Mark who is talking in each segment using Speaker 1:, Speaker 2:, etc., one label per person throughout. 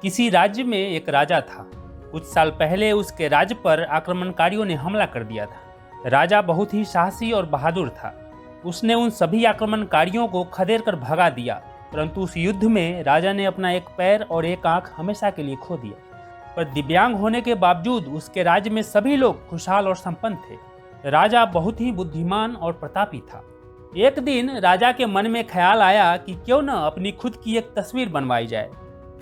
Speaker 1: किसी राज्य में एक राजा था। कुछ साल पहले उसके राज्य पर आक्रमणकारियों ने हमला कर दिया था। राजा बहुत ही साहसी और बहादुर था। उसने उन सभी आक्रमणकारियों को खदेड़ कर भगा दिया, परंतु उस युद्ध में राजा ने अपना एक पैर और एक आंख हमेशा के लिए खो दिया। पर दिव्यांग होने के बावजूद उसके राज्य में सभी लोग खुशहाल और संपन्न थे। राजा बहुत ही बुद्धिमान और प्रतापी था। एक दिन राजा के मन में ख्याल आया कि क्यों न अपनी खुद की एक तस्वीर बनवाई जाए।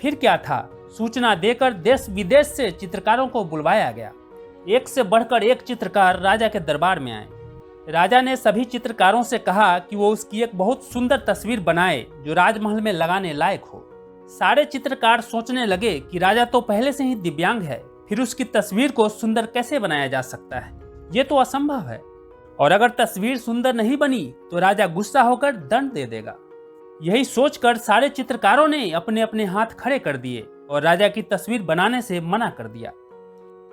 Speaker 1: फिर क्या था, सूचना देकर देश विदेश से चित्रकारों को बुलवाया गया। एक से बढ़कर एक चित्रकार राजा के दरबार में आए। राजा ने सभी चित्रकारों से कहा कि वो उसकी एक बहुत सुंदर तस्वीर बनाए जो राजमहल में लगाने लायक हो। सारे चित्रकार सोचने लगे कि राजा तो पहले से ही दिव्यांग है, फिर उसकी तस्वीर को सुंदर कैसे बनाया जा सकता है, ये तो असंभव है। और अगर तस्वीर सुंदर नहीं बनी तो राजा गुस्सा होकर दंड दे देगा। यही सोचकर सारे चित्रकारों ने अपने अपने हाथ खड़े कर दिए और राजा की तस्वीर बनाने से मना कर दिया।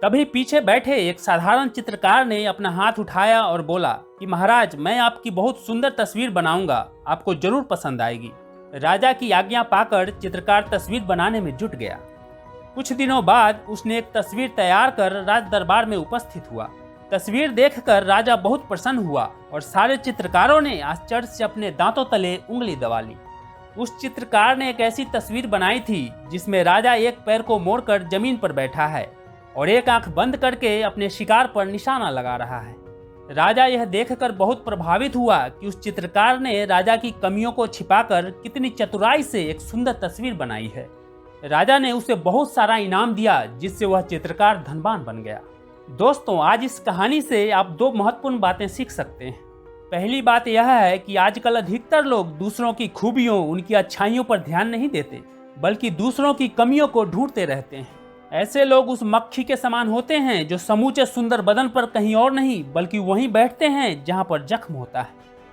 Speaker 1: तभी पीछे बैठे एक साधारण चित्रकार ने अपना हाथ उठाया और बोला कि महाराज, मैं आपकी बहुत सुंदर तस्वीर बनाऊंगा, आपको जरूर पसंद आएगी। राजा की आज्ञा पाकर चित्रकार तस्वीर बनाने में जुट गया। कुछ दिनों बाद उसने एक तस्वीर तैयार कर राज दरबार में उपस्थित हुआ। तस्वीर देखकर राजा बहुत प्रसन्न हुआ और सारे चित्रकारों ने आश्चर्य से अपने दांतों तले उंगली दबा ली। उस चित्रकार ने एक ऐसी तस्वीर बनाई थी जिसमें राजा एक पैर को मोड़कर जमीन पर बैठा है और एक आंख बंद करके अपने शिकार पर निशाना लगा रहा है। राजा यह देखकर बहुत प्रभावित हुआ कि उस चित्रकार ने राजा की कमियों को छिपाकर कितनी चतुराई से एक सुंदर तस्वीर बनाई है। राजा ने उसे बहुत सारा इनाम दिया, जिससे वह चित्रकार धनवान बन गया। दोस्तों, आज इस कहानी से आप दो महत्वपूर्ण बातें सीख सकते हैं। पहली बात यह है कि आजकल अधिकतर लोग दूसरों की खूबियों, उनकी अच्छाइयों पर ध्यान नहीं देते, बल्कि दूसरों की कमियों को ढूंढते रहते हैं। ऐसे लोग उस मक्खी के समान होते हैं जो समूचे सुंदर बदन पर कहीं और नहीं बल्कि वहीं बैठते हैं जहां पर जख्म होता है।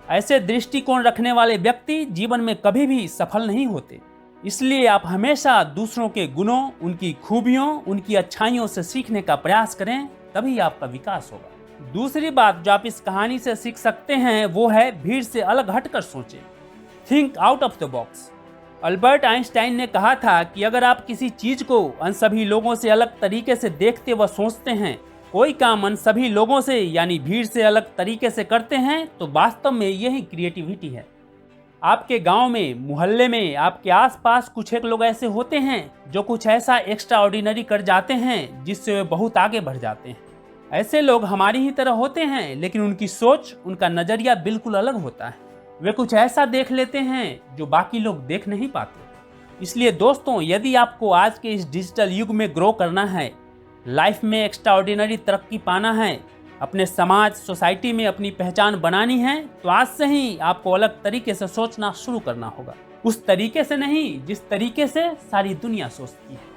Speaker 1: ऐसे दृष्टिकोण रखने वाले व्यक्ति जीवन में कभी भी सफल नहीं होते। इसलिए आप हमेशा दूसरों के गुणों, उनकी खूबियों, उनकी अच्छाइयों से सीखने का प्रयास करें, तभी आपका विकास होगा। दूसरी बात जो आप इस कहानी से सीख सकते हैं वो है भीड़ से अलग हटकर सोचें। Think out of the box. Albert Einstein ने कहा था कि अगर आप किसी चीज को अन सभी लोगों से अलग तरीके से देखते व सोचते हैं, कोई काम अन सभी लोगों से यानी भीड़ से अलग तरीके से करते हैं, तो वास्तव में यही क्रिएटिविटी है। आपके गांव में, मोहल्ले में, आपके आसपास कुछ एक लोग ऐसे होते हैं जो कुछ ऐसा एक्स्ट्रा ऑर्डिनरी कर जाते हैं जिससे वे बहुत आगे बढ़ जाते हैं। ऐसे लोग हमारी ही तरह होते हैं, लेकिन उनकी सोच, उनका नजरिया बिल्कुल अलग होता है। वे कुछ ऐसा देख लेते हैं जो बाकी लोग देख नहीं पाते। इसलिए दोस्तों, यदि आपको आज के इस डिजिटल युग में ग्रो करना है, लाइफ में एक्स्ट्रा ऑर्डिनरी तरक्की पाना है, अपने समाज, सोसाइटी में अपनी पहचान बनानी है, तो आज से ही आपको अलग तरीके से सोचना शुरू करना होगा। उस तरीके से नहीं जिस तरीके से सारी दुनिया सोचती है।